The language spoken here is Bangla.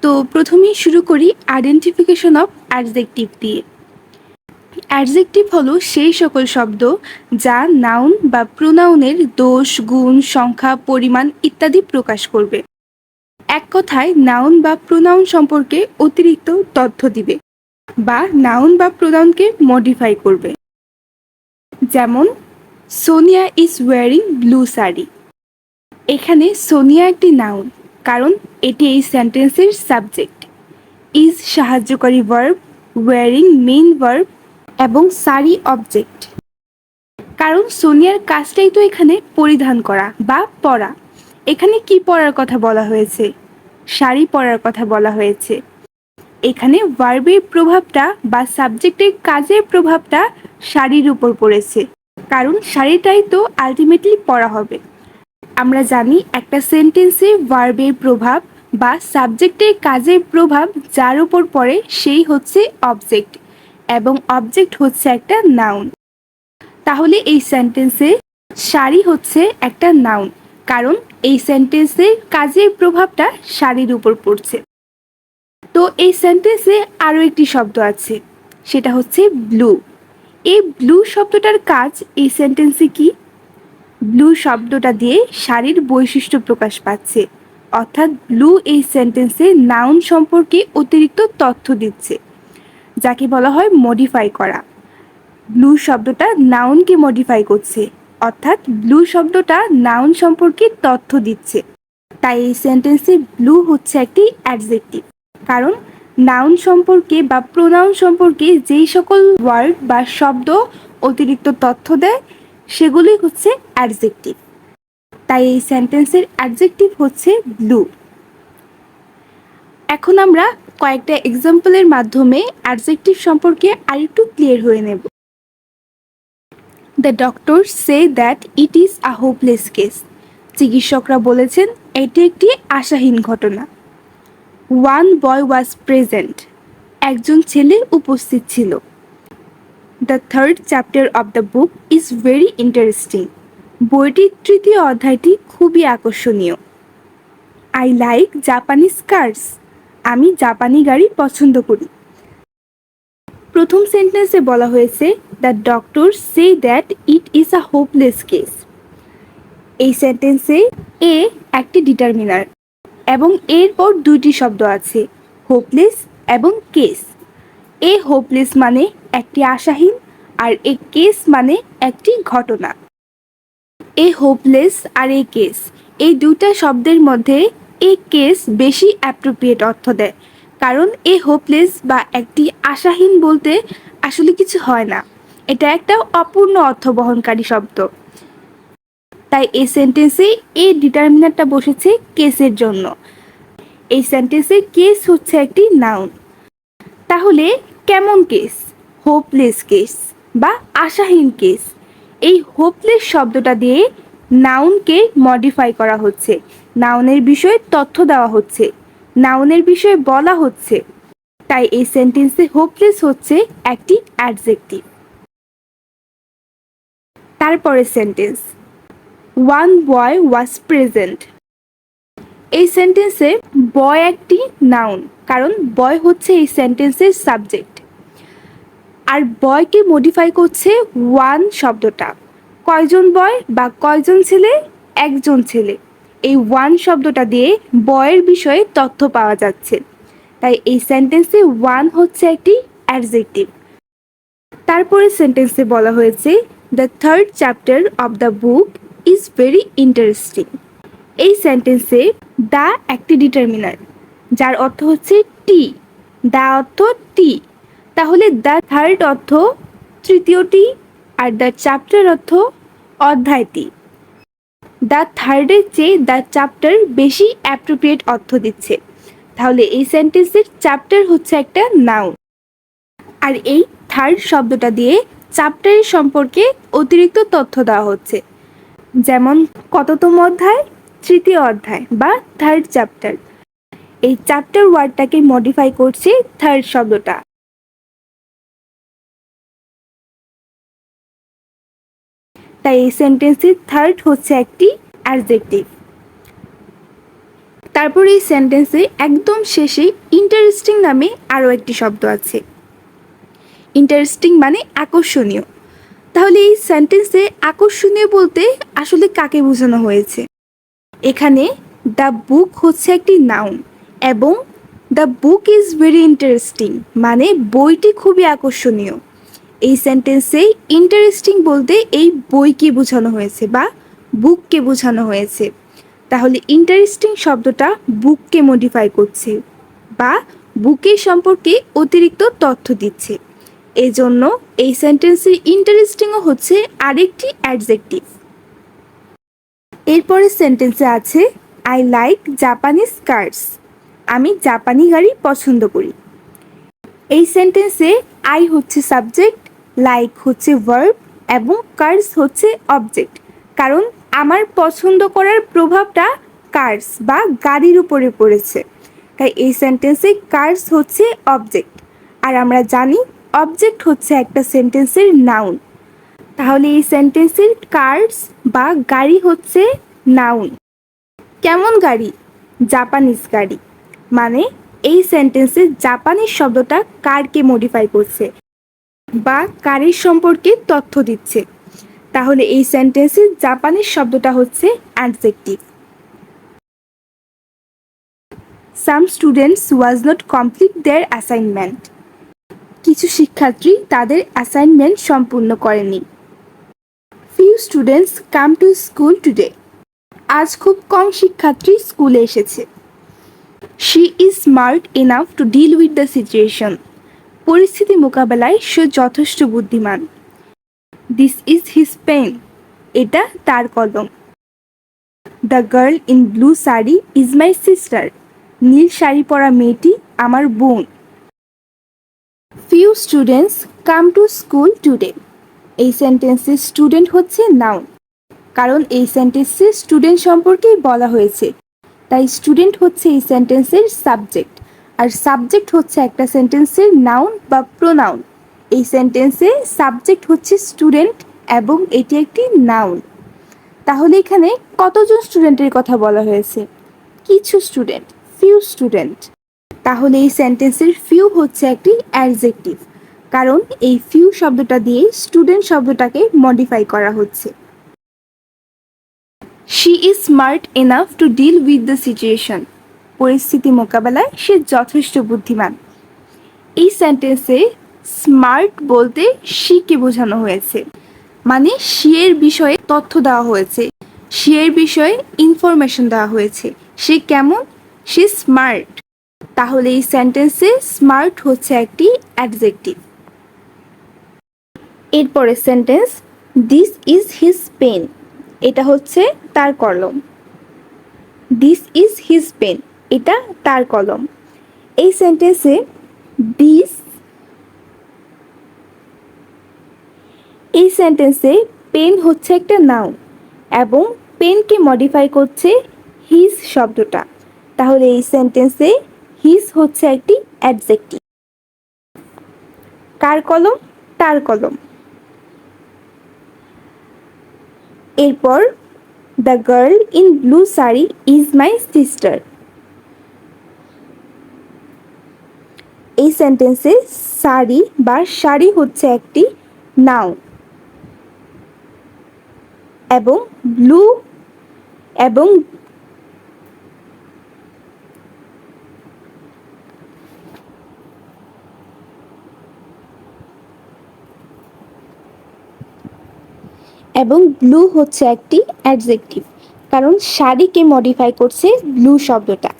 তো প্রথমেই শুরু করি আইডেন্টিফিকেশন অফ অ্যাডজেক্টিভ দিয়ে। অ্যাডজেক্টিভ হলো সেই সকল শব্দ যা নাউন বা প্রোনাউনের দোষ, গুণ, সংখ্যা, পরিমাণ ইত্যাদি প্রকাশ করবে। এক কথায় নাউন বা প্রোনাউন সম্পর্কে অতিরিক্ত তথ্য দিবে বা নাউন বা প্রোনাউনকে মডিফাই করবে। যেমন Sonia is wearing blue sari. এখানে সোনিয়া একটি নাউন, কারণ এটি এই সেন্টেন্সের সাবজেক্ট। ইজ সাহায্যকারী ভার্ব, ওয়ারিং মেইন ভার্ব এবং শাড়ি অবজেক্ট। কারণ সোনিয়ার কাজটাই তো এখানে পরিধান করা বা পরা। এখানে কি পরার কথা বলা হয়েছে? শাড়ি পরার কথা বলা হয়েছে। এখানে ভার্বের প্রভাবটা বা সাবজেক্টের কাজের প্রভাবটা শাড়ির উপর পড়েছে, কারণ শাড়িটাই তো আলটিমেটলি পরা হবে। আমরা জানি একটা সেন্টেন্সে ভার্বের প্রভাব বা সাবজেক্টের কাজের প্রভাব যার উপর পড়ে সেই হচ্ছে অবজেক্ট, এবং অবজেক্ট হচ্ছে একটা নাউন। তাহলে এই সেন্টেন্সে শাড়ি হচ্ছে একটা নাউন, কারণ এই সেন্টেন্সের কাজের প্রভাবটা শাড়ির উপর পড়ছে। তো এই সেন্টেন্সে আরও একটি শব্দ আছে, সেটা হচ্ছে ব্লু। এই ব্লু শব্দটার কাজ এই সেন্টেন্সে কি? ব্লু শব্দটা দিয়ে শাড়ির বৈশিষ্ট্য প্রকাশ পাচ্ছে, অর্থাৎ ব্লু এই সেন্টেন্সে নাউন সম্পর্কে অতিরিক্ত তথ্য দিচ্ছে, যাকে বলা হয় মডিফাই করা। ব্লু শব্দটা নাউনকে মডিফাই করছে, অর্থাৎ ব্লু শব্দটা নাউন সম্পর্কে তথ্য দিচ্ছে। তাই এই সেন্টেন্সে ব্লু হচ্ছে একটি অ্যাডজেক্টিভ, কারণ নাউন সম্পর্কে বা প্রোনাউন সম্পর্কে যেই সকল ওয়ার্ড বা শব্দ অতিরিক্ত তথ্য দেয় সেগুলি হচ্ছে অ্যাডজেক্টিভ। তাই এই সেন্টেন্সের অ্যাডজেক্টিভ হচ্ছে ব্লু। এখন আমরা কয়েকটা এক্সাম্পলের মাধ্যমে অ্যাডজেক্টিভ সম্পর্কে আরেকটু ক্লিয়ার হয়ে নেব। The doctor say that it is a hopeless case. চিকিৎসকরা বলেছেন এটি একটি আশাহীন ঘটনা। One boy was present. একজন ছেলে উপস্থিত ছিল। The third chapter of the book is very interesting. বইটির তৃতীয় অধ্যায়টি খুবই আকর্ষণীয়। I like Japanese cars. আমি জাপানি গাড়ি পছন্দ করি। প্রথম সেন্টেন্সে বলা হয়েছে the doctor say that it is a hopeless case. এই সেন্টেন্সে এ একটি ডিটারমিনার এবং এরপর দুইটি শব্দ আছে, হোপলেস এবং কেস। এ হোপলেস মানে একটি আশাহীন, আর এ কেস মানে একটি ঘটনা। এ হোপলেস আর এ কেস, এই দুইটা শব্দের মধ্যে এ কেস বেশি অ্যাপ্রোপ্রিয়েট অর্থ দেয়, কারণ এ হোপলেস বা একটি আশাহীন বলতে আসলে কিছু হয় না, এটা একটা অপূর্ণ অর্থ বহনকারী শব্দ। তাই এই সেন্টেন্সে এ ডিটারমিনারটা বসেছে কেসের জন্য। এই সেন্টেন্সে কেস হচ্ছে একটি নাউন। তাহলে কেমন কেস? হোপলেস কেস বা আশাহীন কেস। এই হোপলেস শব্দটা দিয়ে নাউনকে মডিফাই করা হচ্ছে, নাউনের বিষয়ে তথ্য দেওয়া হচ্ছে, নাউনের বিষয়ে বলা হচ্ছে। তাই এই সেন্টেন্সে হোপলেস হচ্ছে একটি অ্যাডজেক্টিভ। তারপরে sentence one boy was present. এই সেন্টেন্সে বয় একটি নাউন, কারণ বয় হচ্ছে এই সেন্টেন্সের সাবজেক্ট। আর বয়কে মডিফাই করছে ওয়ান শব্দটা। কয়জন বয় বা কয়জন ছেলে? একজন ছেলে। এই ওয়ান শব্দটা দিয়ে বয়ের বিষয়ে তথ্য পাওয়া যাচ্ছে, তাই এই সেন্টেন্সে ওয়ান হচ্ছে একটি অ্যাডজেক্টিভ। তারপরে সেন্টেন্সে বলা হয়েছে the third chapter of the book is very interesting. এই সেন্টেন্সে দ্য একটি ডিটারমিনার, যার অর্থ হচ্ছে টি। দ্য অর্থ টি, তাহলে দ্য থার্ড অর্থ তৃতীয়টি, আর দ্য চ্যাপ্টার অর্থ অধ্যায়টি। দ্য থার্ডের চেয়ে দ্য চ্যাপ্টার বেশি অ্যাপ্রোপ্রিয়েট অর্থ দিচ্ছে, তাহলে এই সেন্টেন্সের চ্যাপ্টার হচ্ছে একটা নাউন। আর এই থার্ড শব্দটা দিয়ে চ্যাপ্টারের সম্পর্কে অতিরিক্ত তথ্য দেওয়া হচ্ছে, যেমন কততম অধ্যায়? তৃতীয় অধ্যায় বা থার্ড চ্যাপ্টার। এই চ্যাপ্টার ওয়ার্ডটাকে মডিফাই করছে থার্ড শব্দটা। তাই এই সেন্টেন্সে থার্ড হচ্ছে একটি অ্যাডজেক্টিভ। তারপর এই সেন্টেন্সে একদম শেষে ইন্টারেস্টিং নামে আরও একটি শব্দ আছে। ইন্টারেস্টিং মানে আকর্ষণীয়। তাহলে এই সেন্টেন্সে আকর্ষণীয় বলতে আসলে কাকে বোঝানো হয়েছে? এখানে দ্য বুক হচ্ছে একটি নাউন এবং the book is very interesting মানে বইটি খুবই আকর্ষণীয়। এই সেন্টেন্সে ইন্টারেস্টিং বলতে এই বইকে বোঝানো হয়েছে বা বুককে বোঝানো হয়েছে। তাহলে ইন্টারেস্টিং শব্দটা বুককে মডিফাই করছে বা বুকের সম্পর্কে অতিরিক্ত তথ্য দিচ্ছে। এজন্য এই সেন্টেন্সের ইন্টারেস্টিংও হচ্ছে আরেকটি অ্যাডজেক্টিভ। এরপরের সেন্টেন্সে আছে আই লাইক জাপানিজ কার্স। আমি জাপানি গাড়ি পছন্দ করি। এই সেন্টেন্সে আই হচ্ছে সাবজেক্ট, লাইক হচ্ছে ভার্ব এবং কার্স হচ্ছে অবজেক্ট। কারণ আমার পছন্দ করার প্রভাবটা কার্স বা গাড়ির উপরে পড়েছে, তাই এই সেন্টেন্সে কার্স হচ্ছে অবজেক্ট। আর আমরা জানি অবজেক্ট হচ্ছে একটা সেন্টেন্সের নাউন। তাহলে এই সেন্টেন্সের কার্স বা গাড়ি হচ্ছে নাউন। কেমন গাড়ি? জাপানিজ গাড়ি। মানে এই সেন্টেন্সে জাপানিজ শব্দটা কারকে মডিফাই করছে বা কারের সম্পর্কে তথ্য দিচ্ছে। তাহলে এই সেন্টেন্সে জাপানিজ শব্দটা হচ্ছে adjective. Some students was not complete their assignment. কিছু শিক্ষার্থী তাদের অ্যাসাইনমেন্ট সম্পূর্ণ করেনি। Few students come to school today. আজ খুব কম শিক্ষার্থী স্কুলে এসেছে। She is smart enough to deal with the situation. পরিস্থিতি মোকাবেলায় সে যথেষ্ট বুদ্ধিমান। This is his pen. এটা তার কলম। The girl in blue sari is my sister. নীল শাড়ি পরা মেয়েটি আমার বোন। Few students come to school today. এই সেন্টেন্সে স্টুডেন্ট হচ্ছে নাউন, কারণ এই সেন্টেন্সে স্টুডেন্ট সম্পর্কেই বলা হয়েছে, তাই স্টুডেন্ট হচ্ছে এই সেন্টেন্সের সাবজেক্ট। আর সাবজেক্ট হচ্ছে একটা সেন্টেন্সের নাউন বা প্রোনাউন। এই সেন্টেন্সে সাবজেক্ট হচ্ছে স্টুডেন্ট এবং এটি একটি নাউন। তাহলে এখানে কতজন স্টুডেন্টের কথা বলা হয়েছে? কিছু স্টুডেন্ট, ফিউ স্টুডেন্ট। তাহলে এই সেন্টেন্সের ফিউ হচ্ছে একটি অ্যাডজেক্টিভ, কারণ এই ফিউ শব্দটা দিয়ে স্টুডেন্ট শব্দটাকে মডিফাই করা হচ্ছে। She is smart enough to deal with the situation. পরিস্থিতি মোকাবেলায় সে যথেষ্ট বুদ্ধিমান। এই সেন্টেন্সে স্মার্ট বলতে শিকে বোঝানো হয়েছে, মানে শি এর বিষয়ে তথ্য দেওয়া হয়েছে, শি এর বিষয়ে ইনফরমেশন দেওয়া হয়েছে। সে কেমন? সে স্মার্ট। তাহলে এই সেন্টেন্সে স্মার্ট হচ্ছে একটি অ্যাডজেক্টিভ। এরপরে sentence this is his pen. এটা হচ্ছে তার কলম। দিস ইজ হিজ পেন, এটা তার কলম। এই সেন্টেন্সে দিস, এই সেন্টেন্সে পেন হচ্ছে একটা নাউন এবং পেনকে মডিফাই করছে হিজ শব্দটা। তাহলে এই সেন্টেন্সে হিজ হচ্ছে একটি অ্যাডজেক্টিভ। কার কলম? তার কলম। এরপর the girl in blue sari is my sister. এই সেন্টেন্সে শাড়ি বা শাড়ি হচ্ছে একটি নাউন এবং ব্লু এবং ব্লু হচ্ছে একটি অ্যাডজেক্টিভ, কারণ শাড়িকে মডিফাই করছে ব্লু শব্দটা।